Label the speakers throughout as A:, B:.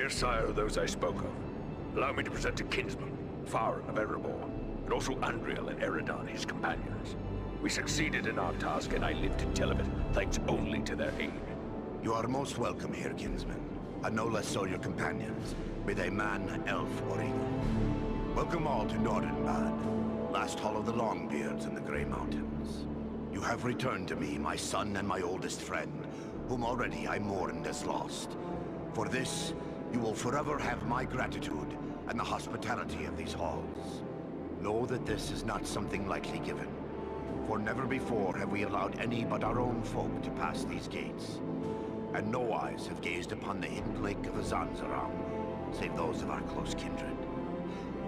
A: Here, sire, are those I spoke of. Allow me to present a kinsman, Farron of Erebor, and also Andriel and Eridan, his companions. We succeeded in our task, and I live to tell of it, thanks only to their aid.
B: You are most welcome here, kinsman. And no less so your companions, be they man, elf, or eagle. Welcome all to Nordenbad, last hall of the Longbeards in the Grey Mountains. You have returned to me, my son and my oldest friend, whom already I mourned as lost. For this, you will forever have my gratitude and the hospitality of these halls. Know that this is not something lightly given, for never before have we allowed any but our own folk to pass these gates. And no eyes have gazed upon the hidden lake of Azanzaram, save those of our close kindred.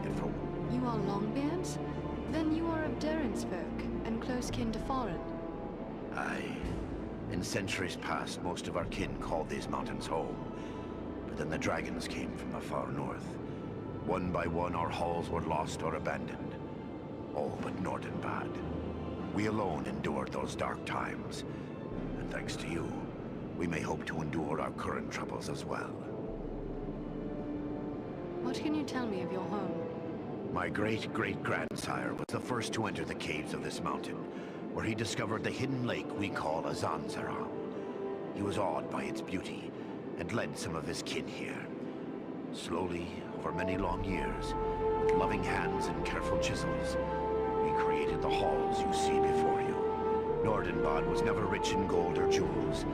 B: And for...
C: You are Longbeards? Then you are of Durin's folk, and close kin to Farron.
B: Aye. In centuries past, most of our kin called these mountains home. But then the dragons came from the far north. One by one, our halls were lost or abandoned. All but Nordenbad. We alone endured those dark times. And thanks to you, we may hope to endure our current troubles as well.
C: What can you tell me of your home?
B: My great-great-grandsire was the first to enter the caves of this mountain, where he discovered the hidden lake we call Azanzaram. He was awed by its beauty, and led some of his kin here. Slowly, over many long years, with loving hands and careful chisels, we created the halls you see before you. Nordenbad was never rich in gold or jewels,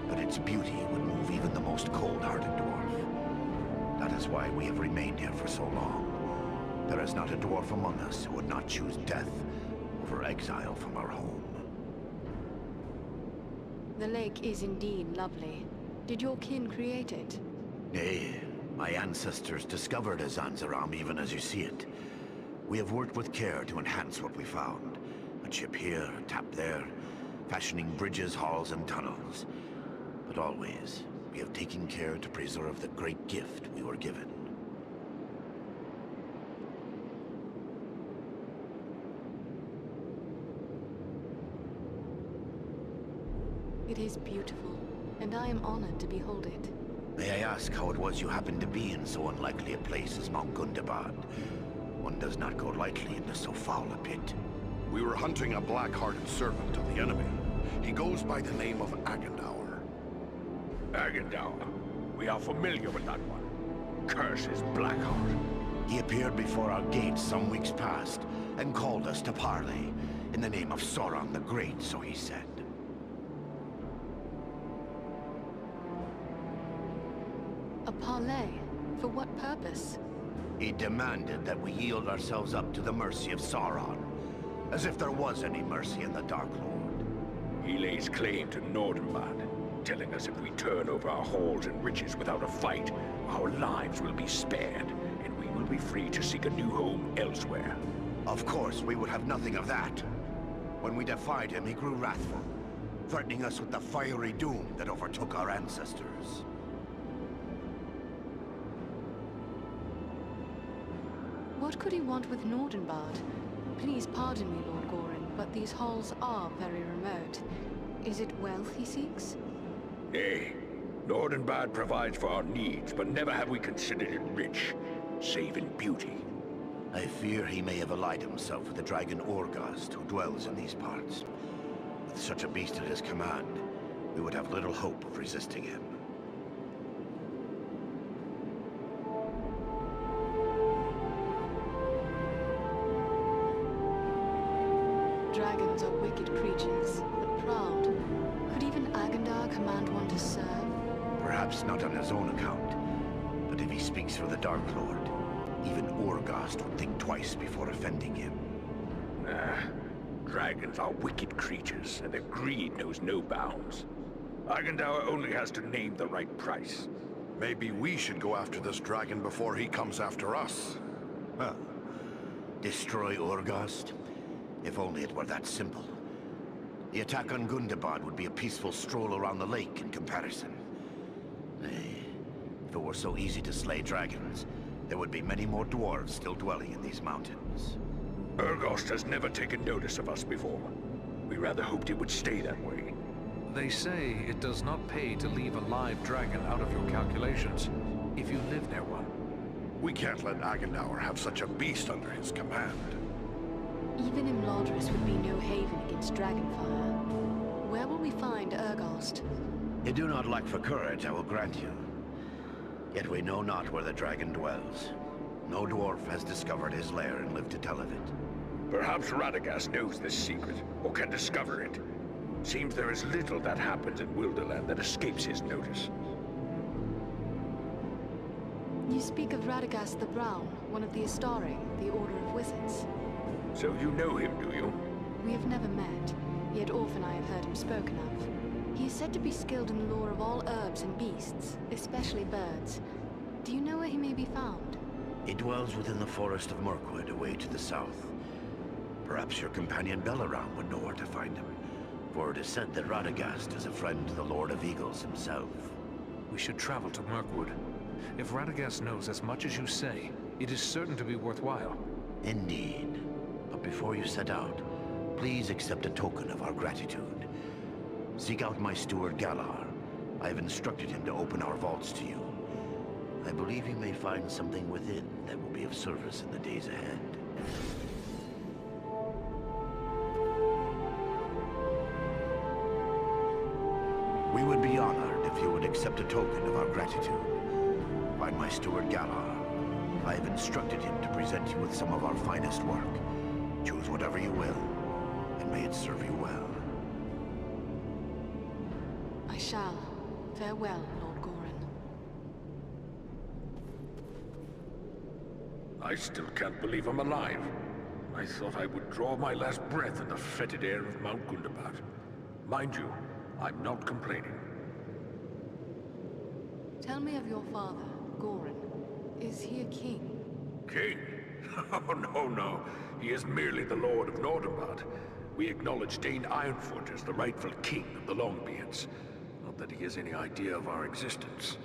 B: but its beauty would move even the most cold-hearted dwarf. That is why we have remained here for so long. There is not a dwarf among us who would not choose death over exile from our home.
C: The lake is indeed lovely. Did your kin create it?
B: Nay, my ancestors discovered Azanzaram even as you see it. We have worked with care to enhance what we found. A chip here, a tap there, fashioning bridges, halls, and tunnels. But always, we have taken care to preserve the great gift we were given.
C: It is beautiful, and I am honored to behold it.
B: May I ask how it was you happened to be in so unlikely a place as Mount Gundabad? One does not go lightly into so foul a pit.
D: We were hunting a black-hearted servant of the enemy. He goes by the name of Agandaur.
A: Agandaur. We are familiar with that one. Curse his Blackheart.
B: He appeared before our gates some weeks past, and called us to parley, in the name of Sauron the Great, so he said.
C: A parley? For what purpose?
B: He demanded that we yield ourselves up to the mercy of Sauron, as if there was any mercy in the Dark Lord.
A: He lays claim to Nordenbad, telling us if we turn over our halls and riches without a fight, our lives will be spared, and we will be free to seek a new home elsewhere.
B: Of course, we would have nothing of that. When we defied him, he grew wrathful, threatening us with the fiery doom that overtook our ancestors.
C: What could he want with Nordenbad? Please pardon me, Lord Gorin, but these halls are very remote. Is it wealth he seeks?
A: Nay. Nordenbad provides for our needs, but never have we considered it rich, save in beauty.
B: I fear he may have allied himself with the dragon Orgast who dwells in these parts. With such a beast at his command, we would have little hope of resisting him.
C: Dragons are wicked creatures, but proud. Could even Agandaur command one to serve?
B: Perhaps not on his own account, but if he speaks for the Dark Lord, even Orgast would think twice before offending him.
A: Dragons are wicked creatures, and their greed knows no bounds. Agandaur only has to name the right price.
D: Maybe we should go after this dragon before he comes after us.
B: Well, destroy Orgast? If only it were that simple. The attack on Gundabad would be a peaceful stroll around the lake in comparison. Nay, if it were so easy to slay dragons, there would be many more dwarves still dwelling in these mountains.
A: Urgost has never taken notice of us before. We rather hoped it would stay that way.
E: They say it does not pay to leave a live dragon out of your calculations. if you live near one.
D: We can't let Agendaur have such a beast under his command.
C: Even Imladris would be no haven against dragonfire. Where will we find Urgast?
B: You do not lack for courage, I will grant you. Yet we know not where the dragon dwells. No dwarf has discovered his lair and lived to tell of it.
A: Perhaps Radagast knows this secret, or can discover it. Seems there is little that happens in Wilderland that escapes his notice.
C: You speak of Radagast the Brown, one of the Astari, the Order of Wizards.
A: So you know him, do you?
C: We have never met, yet often I have heard him spoken of. He is said to be skilled in the lore of all herbs and beasts, especially birds. Do you know where he may be found?
B: He dwells within the forest of Mirkwood, away to the south. Perhaps your companion Belaram would know where to find him, for it is said that Radagast is a friend to the Lord of Eagles himself.
E: We should travel to Mirkwood. If Radagast knows as much as you say, it is certain to be worthwhile.
B: Indeed. But before you set out, please accept a token of our gratitude. Seek out my steward Galar. I have instructed him to open our vaults to you. I believe you may find something within that will be of service in the days ahead. We would be honored if you would accept a token of our gratitude. Find my steward Galar. I have instructed him to present you with some of our finest work. Choose whatever you will, and may it serve you well.
C: I shall. Farewell, Lord Gorin.
A: I still can't believe I'm alive. I thought I would draw my last breath in the fetid air of Mount Gundabad. Mind you, I'm not complaining.
C: Tell me of your father, Gorin. Is he a king?
A: King? Oh, no. He is merely the Lord of Nordenbad. We acknowledge Dane Ironfoot as the rightful king of the Longbeards. Not that he has any idea of our existence.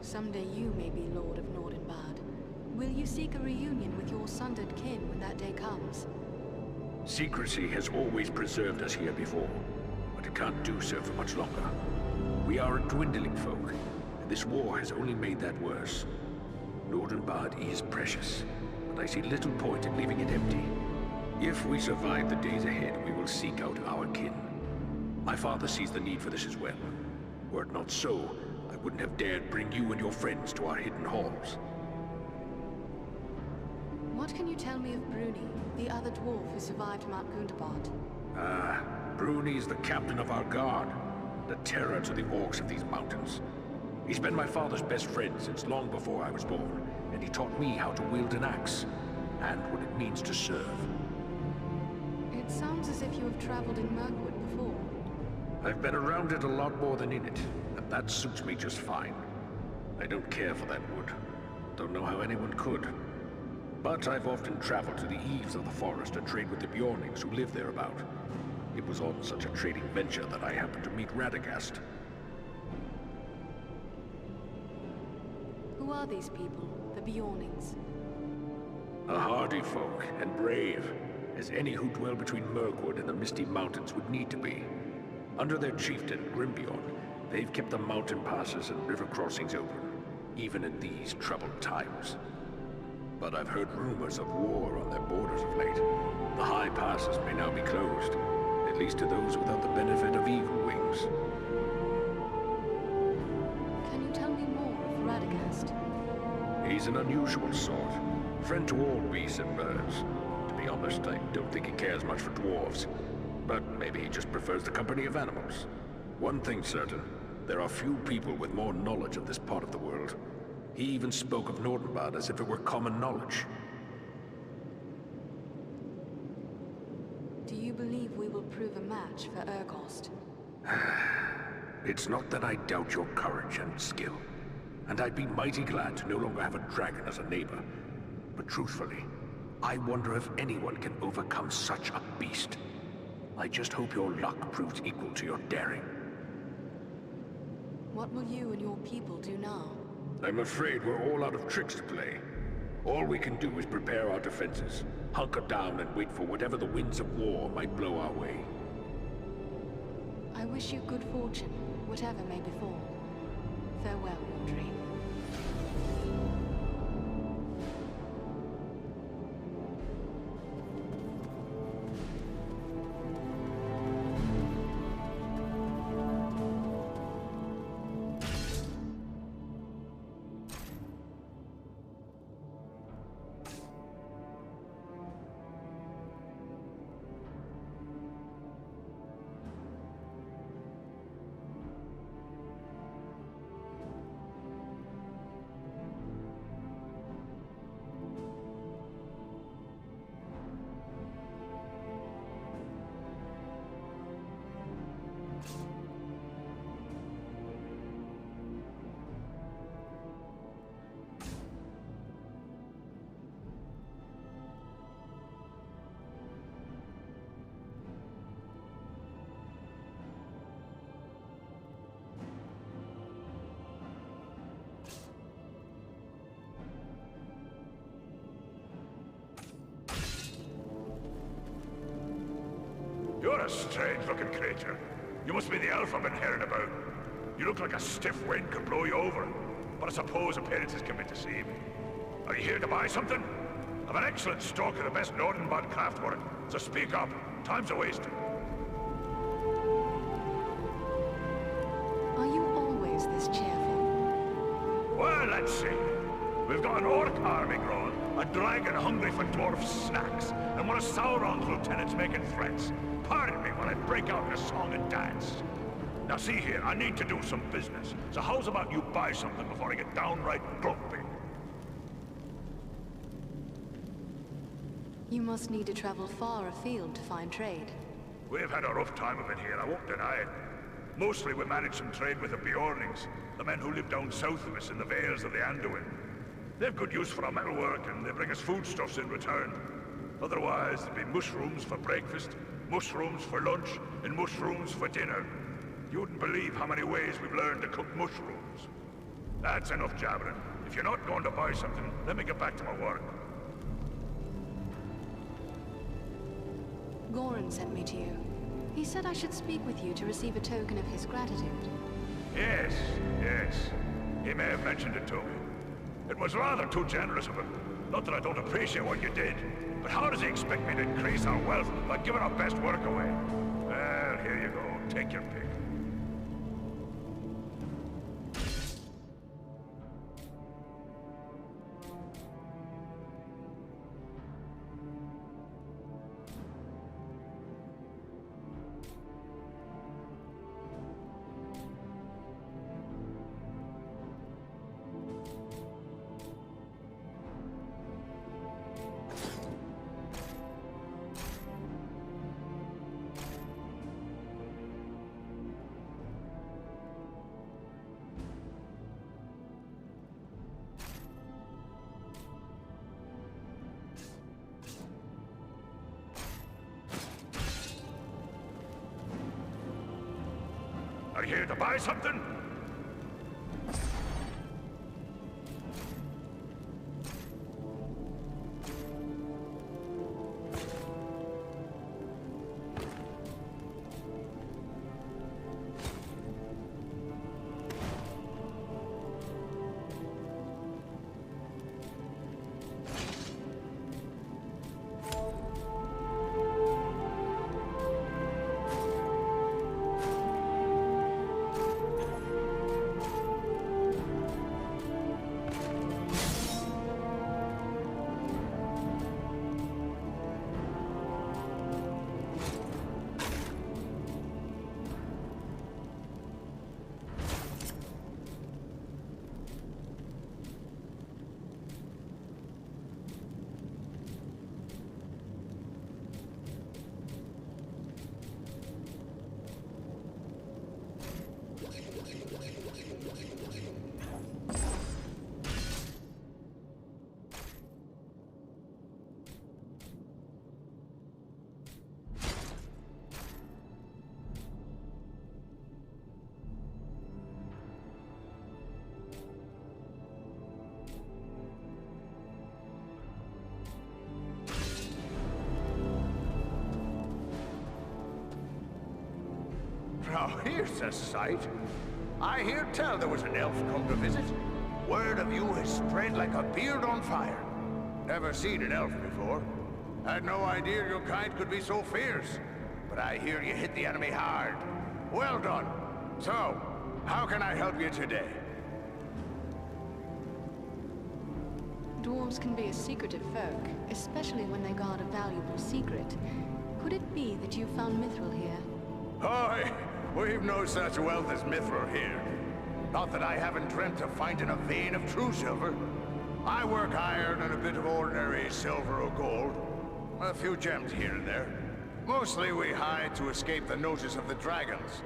C: Someday you may be Lord of Nordenbad. Will you seek a reunion with your sundered kin when that day comes?
A: Secrecy has always preserved us here before, but it can't do so for much longer. We are a dwindling folk, and this war has only made that worse. Nordenbad is precious, but I see little point in leaving it empty. If we survive the days ahead, we will seek out our kin. My father sees the need for this as well. Were it not so, I wouldn't have dared bring you and your friends to our hidden halls.
C: What can you tell me of Bruni, the other dwarf who survived Mount Gundabad?
A: Bruni is the captain of our guard, the terror to the orcs of these mountains. He's been my father's best friend since long before I was born, and he taught me how to wield an axe, and what it means to serve.
C: It sounds as if you have traveled in Mirkwood before.
A: I've been around it a lot more than in it, and that suits me just fine. I don't care for that wood. Don't know how anyone could. But I've often traveled to the eaves of the forest to trade with the Bjornings who live thereabout. It was on such a trading venture that I happened to meet Radagast.
C: Who are these people, the Bjornings?
A: A hardy folk, and brave, as any who dwell between Mirkwood and the Misty Mountains would need to be. Under their chieftain, Grimbjorn, they've kept the mountain passes and river crossings open, even in these troubled times. But I've heard rumors of war on their borders of late. The high passes may now be closed, at least to those without the benefit of eagle wings.
C: Can you tell me more of Radagast?
A: He's an unusual sort, friend to all beasts and birds. To be honest, I don't think he cares much for dwarves. But maybe he just prefers the company of animals. One thing's certain, there are few people with more knowledge of this part of the world. He even spoke of Nordenbad as if it were common knowledge.
C: Do you believe we will prove a match for Urgast?
A: It's not that I doubt your courage and skill. And I'd be mighty glad to no longer have a dragon as a neighbor. But truthfully, I wonder if anyone can overcome such a beast. I just hope your luck proves equal to your daring.
C: What will you and your people do now?
A: I'm afraid we're all out of tricks to play. All we can do is prepare our defenses, hunker down and wait for whatever the winds of war might blow our way.
C: I wish you good fortune. whatever may befall. Farewell, Jorjie.
A: You're a strange-looking creature. You must be the elf I've been hearing about. You look like a stiff wind could blow you over. But I suppose appearances can be deceiving. Are you here to buy something? I've an excellent stock of the best Nordenbad craftwork, so speak up. Time's a wasting.
C: Are you always this cheerful?
A: Well, let's see. We've got an orc army growing, a dragon hungry for dwarf snacks, and one of Sauron's lieutenants making threats. Pardon me while I break out in a song and dance. Now see here, I need to do some business. So how's about you buy something before I get downright grumpy?
C: You must need to travel far afield to find trade.
A: We've had a rough time of it here, I won't deny it. Mostly we managed some trade with the Bjornings, the men who live down south of us in the vales of the Anduin. They've good use for our metalwork, and they bring us foodstuffs in return. Otherwise, there'd be mushrooms for breakfast, mushrooms for lunch, and mushrooms for dinner. You wouldn't believe how many ways we've learned to cook mushrooms. That's enough jabbering. If you're not going to buy something, let me get back to my work.
C: Goran sent me to you. He said I should speak with you to receive a token of his gratitude.
A: Yes, yes. He may have mentioned it to me. It was rather too generous of him. Not that I don't appreciate what you did, but how does he expect me to increase our wealth by giving our best work away? Well, here you go. Take your pick. Are you here to buy something?
B: Now here's a sight. I hear tell there was an elf come to visit. Word of you has spread like a beard on fire. Never seen an elf before. Had no idea your kind could be so fierce. But I hear you hit the enemy hard. Well done. So, how can I help you today?
C: Dwarves can be a secretive folk, especially when they guard a valuable secret. Could it be that you found Mithril here?
B: Aye, we've no such wealth as Mithril here. Not that I haven't dreamt of finding a vein of true silver. I work iron and a bit of ordinary silver or gold. A few gems here and there. Mostly we hide to escape the notice of the dragons.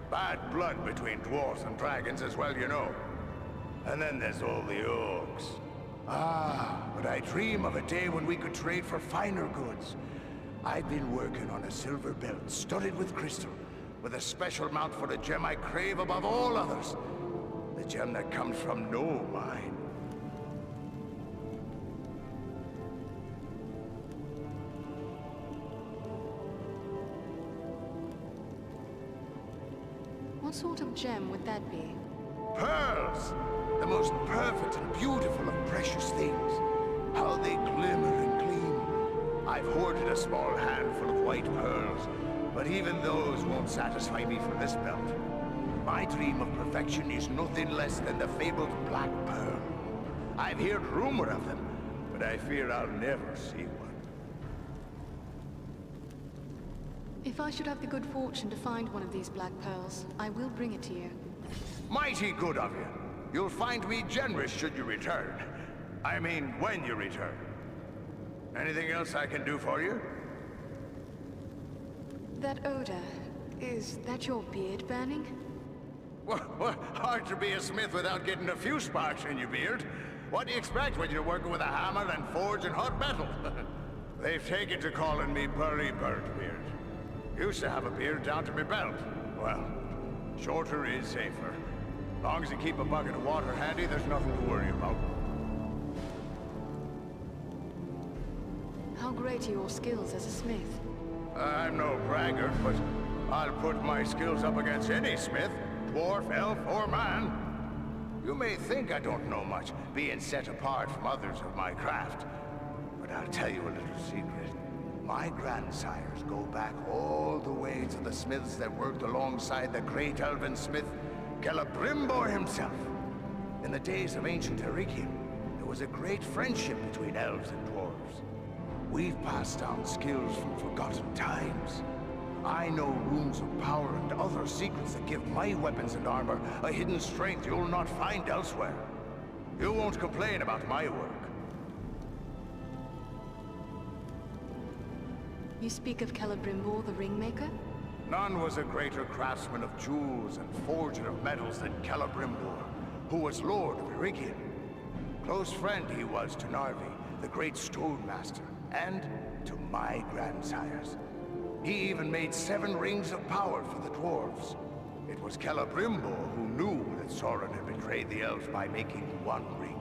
B: Bad blood between dwarves and dragons as well, you know. And then there's all the orcs. Ah, but I dream of a day when we could trade for finer goods. I've been working on a silver belt studded with crystal, with a special mount for the gem I crave above all others. The gem that comes from no mine.
C: What sort of gem would that be?
B: Pearls! The most perfect and beautiful of precious things. How they glimmer and gleam. I've hoarded a small handful of white pearls, but even those won't satisfy me for this belt. My dream of perfection is nothing less than the fabled Black Pearl. I've heard rumor of them, but I fear I'll never see one.
C: If I should have the good fortune to find one of these black pearls, I will bring it to you.
B: Mighty good of you. You'll find me generous should you return. I mean, when you return. Anything else I can do for you?
C: That odor, is that your beard burning?
B: Well, hard to be a smith without getting a few sparks in your beard. What do you expect when you're working with a hammer and forge and hot metal? They've taken to calling me Burly Birdbeard. Used to have a beard down to my belt. Well, shorter is safer. Long as you keep a bucket of water handy, there's nothing to worry about.
C: How great are your skills as a smith?
B: I'm no braggart, but I'll put my skills up against any smith, dwarf, elf, or man. You may think I don't know much, being set apart from others of my craft. But I'll tell you a little secret. My grandsires go back all the way to the smiths that worked alongside the great elven smith, Celebrimbor himself. In the days of ancient Eregion, there was a great friendship between elves and dwarves. We've passed down skills from forgotten times. I know runes of power and other secrets that give my weapons and armor a hidden strength you'll not find elsewhere. You won't complain about my work.
C: You speak of Celebrimbor the Ringmaker?
B: None was a greater craftsman of jewels and forger of metals than Celebrimbor, who was Lord of Eregion. Close friend he was to Narvi, the great stonemaster, and to my grandsires. He even made 7 rings of power for the dwarves. It was Celebrimbor who knew that Sauron had betrayed the elves by making 1 ring.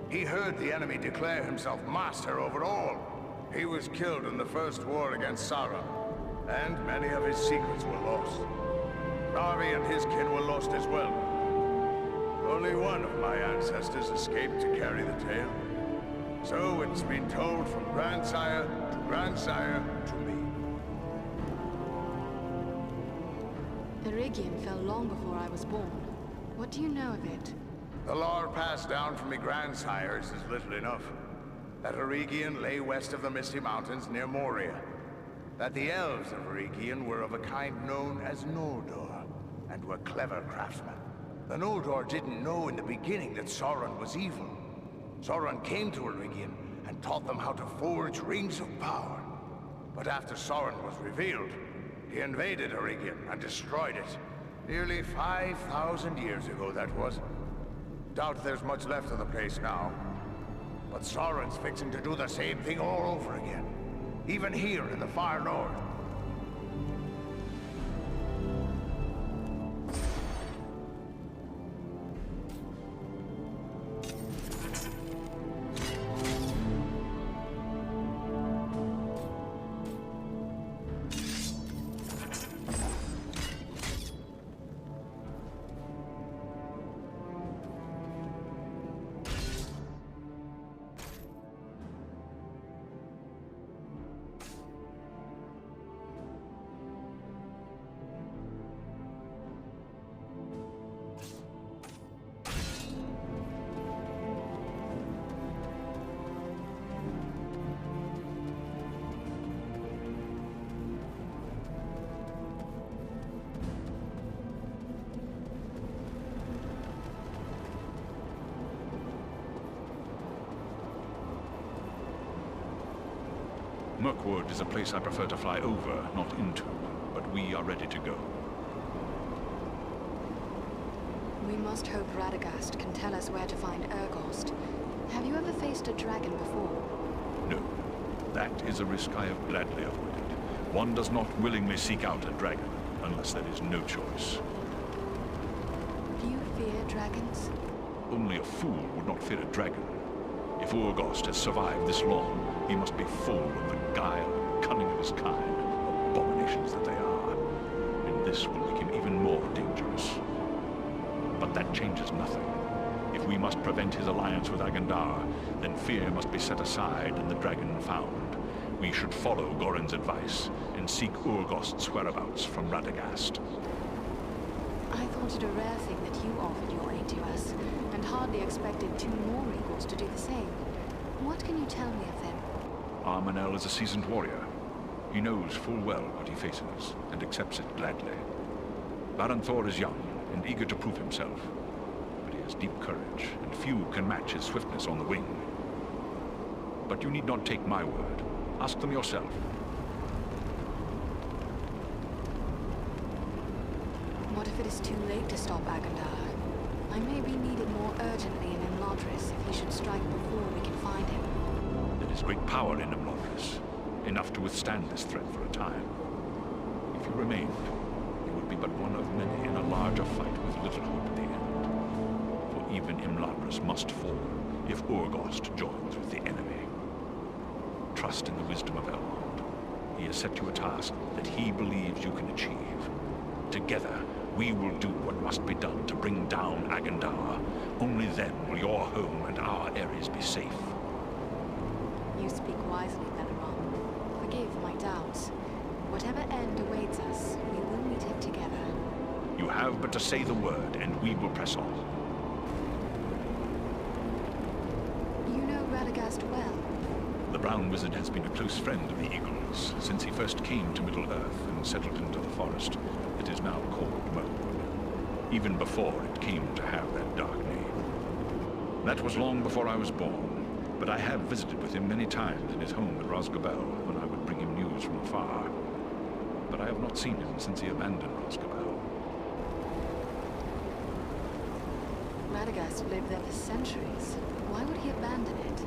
B: He heard the enemy declare himself master over all. He was killed in the first war against Sauron, and many of his secrets were lost. Narvi and his kin were lost as well. Only one of my ancestors escaped to carry the tale. So it's been told from grandsire to me.
C: Eregion fell long before I was born. What do you know of it?
B: The lore passed down from me grandsires is little enough. That Eregion lay west of the Misty Mountains near Moria. That the elves of Eregion were of a kind known as Noldor, and were clever craftsmen. The Noldor didn't know in the beginning that Sauron was evil. Sauron came to Eregion and taught them how to forge rings of power. But after Sauron was revealed, he invaded Eregion and destroyed it. Nearly 5,000 years ago, that was. Doubt there's much left of the place now. But Sauron's fixing to do the same thing all over again. Even here in the far north.
F: Mirkwood is a place I prefer to fly over, not into, but we are ready to go.
C: We must hope Radagast can tell us where to find Urgost. Have you ever faced a dragon before?
F: No. That is a risk I have gladly avoided. One does not willingly seek out a dragon, unless there is no choice.
C: Do you fear dragons?
F: Only a fool would not fear a dragon. If Urgost has survived this long, he must be full of the guile and cunning of his kind, abominations that they are. And this will make him even more dangerous. But that changes nothing. If we must prevent his alliance with Agandar, then fear must be set aside and the dragon found. We should follow Gorin's advice and seek Urgost's whereabouts from Radagast.
C: I thought it a rare thing that you offered your aid to us, and hardly expected 2 more equals to do the same. What can you tell me of them?
F: Armanel is a seasoned warrior. He knows full well what he faces, and accepts it gladly. Baron Thor is young, and eager to prove himself. But he has deep courage, and few can match his swiftness on the wing. But you need not take my word. Ask them yourself.
C: What if it is too late to stop Agandar? I may be needed more urgently in Imladris if he should strike before we can find him.
F: There is great power in Imladris, enough to withstand this threat for a time. If you remained, you would be but one of many in a larger fight with little hope at the end. For even Imladris must fall if Urgost joins with the enemy. Trust in the wisdom of Elrond. He has set you a task that he believes you can achieve. Together, we will do what must be done to bring down Agandar. Only then will your home and our areas be safe.
C: You speak wisely, Belleron. Forgive my doubts. Whatever end awaits us, we will meet it together.
F: You have but to say the word, and we will press on.
C: You know Radagast well.
F: The Brown Wizard has been a close friend of the Eagles since he first came to Middle-earth and settled into the forest that is now called Mirkwood, even before it came to have that dark name. That was long before I was born, but I have visited with him many times in his home at Rosgobel when I would bring him news from afar. But I have not seen him since he abandoned Rosgobel.
C: Radagast lived there for centuries. Why would he abandon it?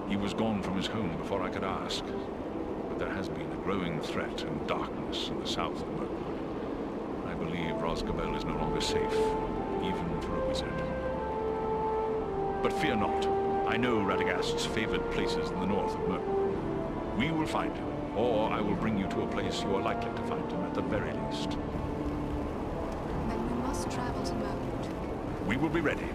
F: He was gone from his home before I could ask. But there has been a growing threat and darkness in the south of Mirkwood. I believe Rosgobel is no longer safe, even for a wizard. But fear not. I know Radagast's favored places in the north of Mirkwood. We will find him, or I will bring you to a place you are likely to find him at the very least.
C: Then we must travel to Mirkwood.
F: We will be ready.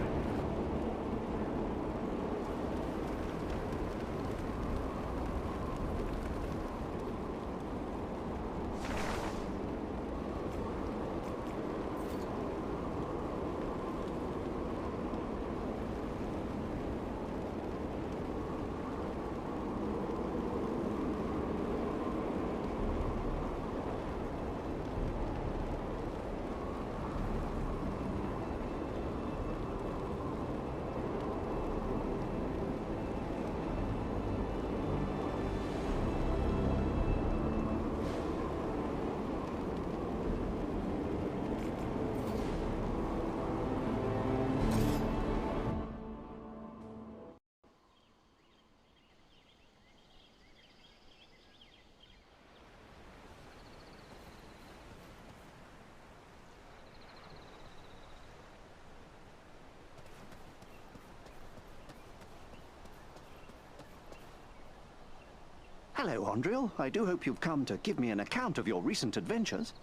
G: Hello, Ondriel. I do hope you've come to give me an account of your recent adventures.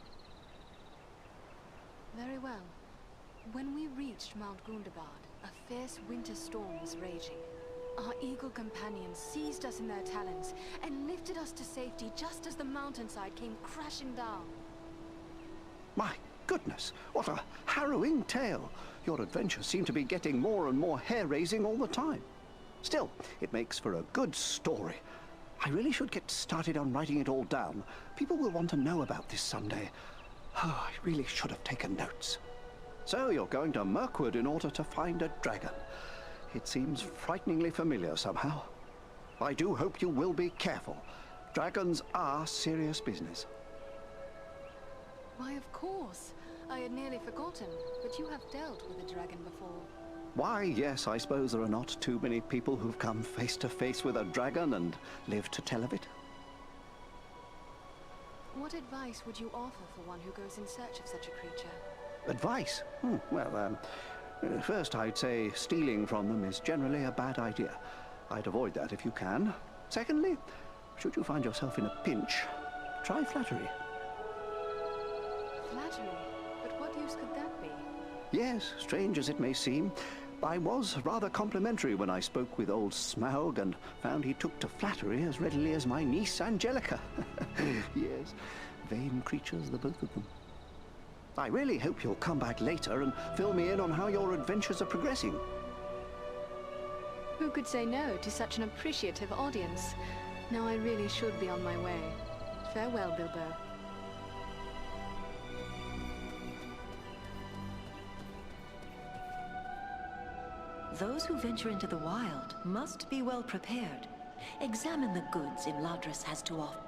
C: Very well. When we reached Mount Gundabad, a fierce winter storm was raging. Our eagle companions seized us in their talons and lifted us to safety just as the mountainside came crashing down.
G: My goodness, what a harrowing tale. Your adventures seem to be getting more and more hair-raising all the time. Still, it makes for a good story. I really should get started on writing it all down. People will want to know about this someday. Oh, I really should have taken notes. So you're going to Mirkwood in order to find a dragon. It seems frighteningly familiar somehow. I do hope you will be careful. Dragons are serious business.
C: Why, of course. I had nearly forgotten, but you have dealt with a dragon before.
G: Why, yes, I suppose there are not too many people who've come face to face with a dragon and lived to tell of it.
C: What advice would you offer for one who goes in search of such a creature?
G: Advice? First I'd say stealing from them is generally a bad idea. I'd avoid that if you can. Secondly, should you find yourself in a pinch, try flattery.
C: Flattery? But what use could that be?
G: Yes, strange as it may seem, I was rather complimentary when I spoke with old Smaug and found he took to flattery as readily as my niece Angelica. Yes, vain creatures, the both of them. I really hope you'll come back later and fill me in on how your adventures are progressing.
C: Who could say no to such an appreciative audience? Now I really should be on my way. Farewell, Bilbo.
H: Those who venture into the wild must be well prepared. Examine the goods Imladris has to offer.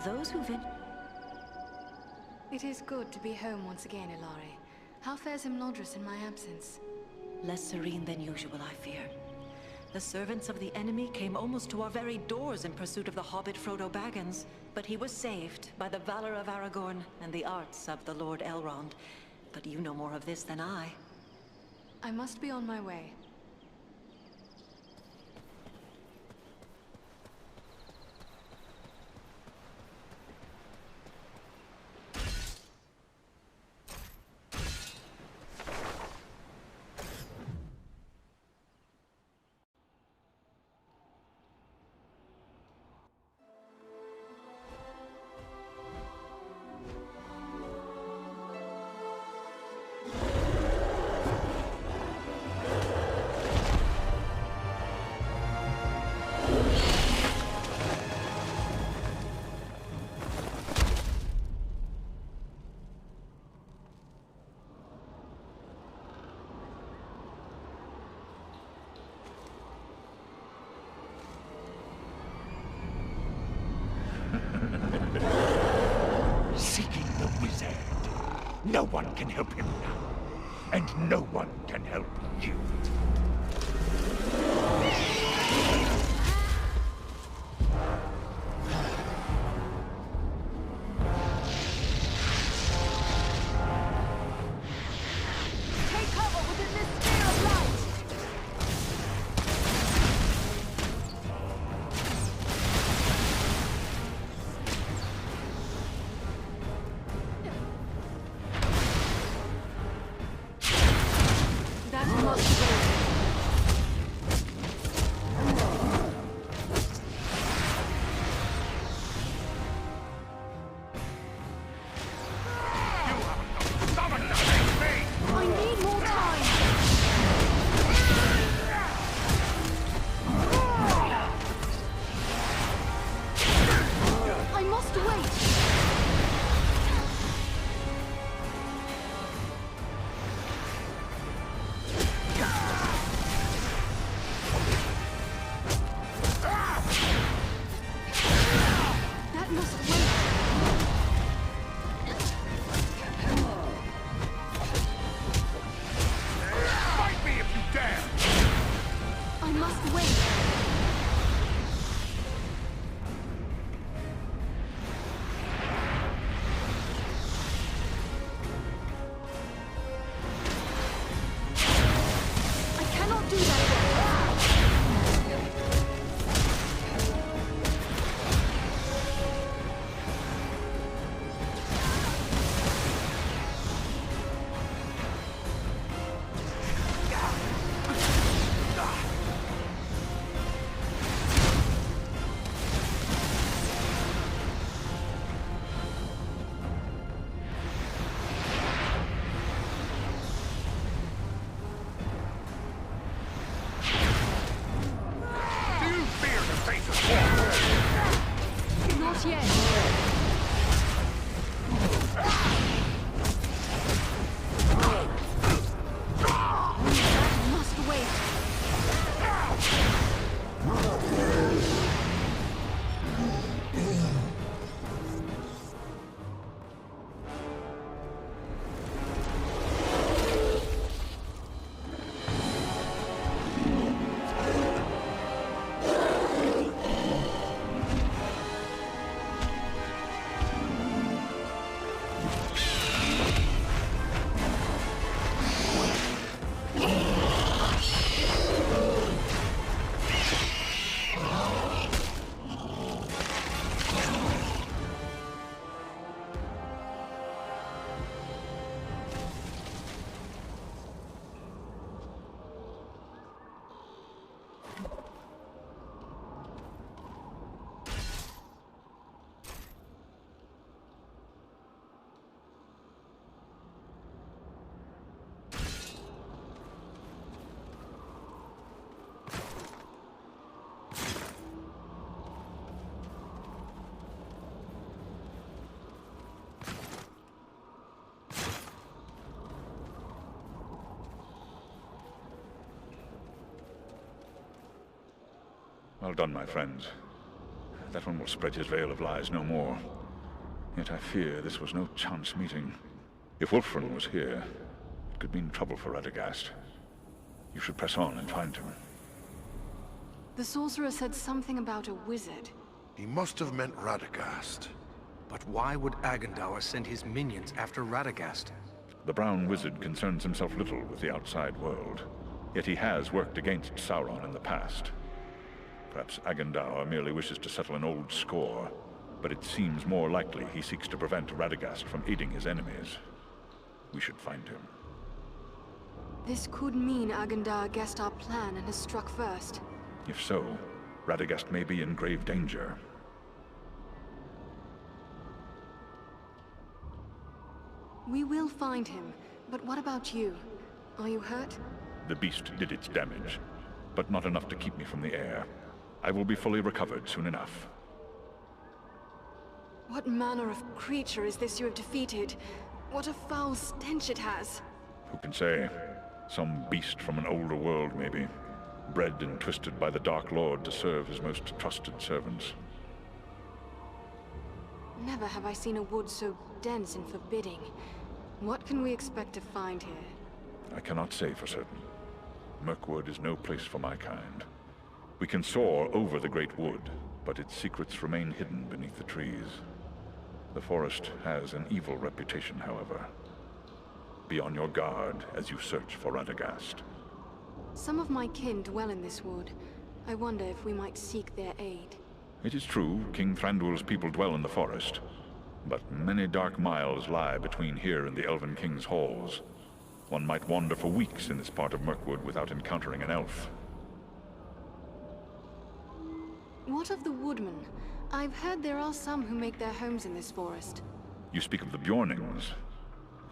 H: Those who venture...
C: It is good to be home once again, Ilari. How fares Imladris in my absence?
H: Less serene than usual, I fear. The servants of the enemy came almost to our very doors in pursuit of the hobbit Frodo Baggins, but he was saved by the valor of Aragorn and the arts of the Lord Elrond. But you know more of this than I.
C: I must be on my way.
A: Seeking the wizard. No one can help him now. And no one can help you.
C: Take cover within this sphere of light! That must work. Jorjie! That must wait.
F: Well done, my friends. That one will spread his veil of lies no more. Yet I fear this was no chance meeting. If Wulfrun was here, it could mean trouble for Radagast. You should press on and find him.
C: The sorcerer said something about a wizard.
D: He must have meant Radagast.
E: But why would Agendaur send his minions after Radagast?
F: The Brown Wizard concerns himself little with the outside world. Yet he has worked against Sauron in the past. Perhaps Agendaur merely wishes to settle an old score, but it seems more likely he seeks to prevent Radagast from aiding his enemies. We should find him.
C: This could mean Agendaur guessed our plan and has struck first.
F: If so, Radagast may be in grave danger.
C: We will find him, but what about you? Are you hurt?
F: The beast did its damage, but not enough to keep me from the air. I will be fully recovered soon enough.
C: What manner of creature is this you have defeated? What a foul stench it has!
F: Who can say? Some beast from an older world, maybe. Bred and twisted by the Dark Lord to serve his most trusted servants.
C: Never have I seen a wood so dense and forbidding. What can we expect to find here?
F: I cannot say for certain. Mirkwood is no place for my kind. We can soar over the great wood, but its secrets remain hidden beneath the trees. The forest has an evil reputation, however. Be on your guard as you search for Radagast.
C: Some of my kin dwell in this wood. I wonder if we might seek their aid.
F: It is true, King Thranduil's people dwell in the forest, but many dark miles lie between here and the Elven King's halls. One might wander for weeks in this part of Mirkwood without encountering an elf.
C: What of the woodmen? I've heard there are some who make their homes in this forest.
F: You speak of the Bjornings.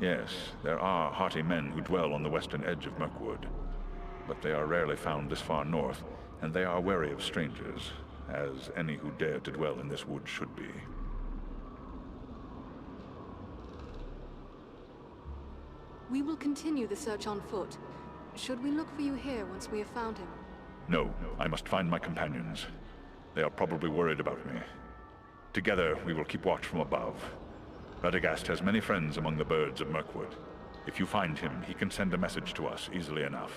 F: Yes, there are hearty men who dwell on the western edge of Mirkwood, but they are rarely found this far north, and they are wary of strangers, as any who dare to dwell in this wood should be.
C: We will continue the search on foot. Should we look for you here once we have found him?
F: No, I must find my companions. They are probably worried about me. Together, we will keep watch from above. Radagast has many friends among the birds of Mirkwood. If you find him, he can send a message to us easily enough.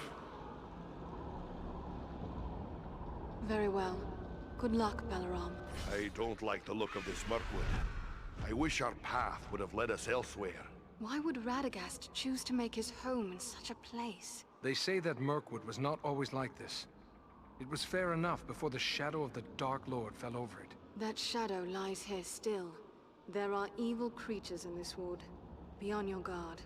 C: Very well. Good luck, Balaram.
D: I don't like the look of this Mirkwood. I wish our path would have led us elsewhere.
C: Why would Radagast choose to make his home in such a place?
E: They say that Mirkwood was not always like this. It was fair enough before the shadow of the Dark Lord fell over it.
C: That shadow lies here still. There are evil creatures in this wood. Be on your guard.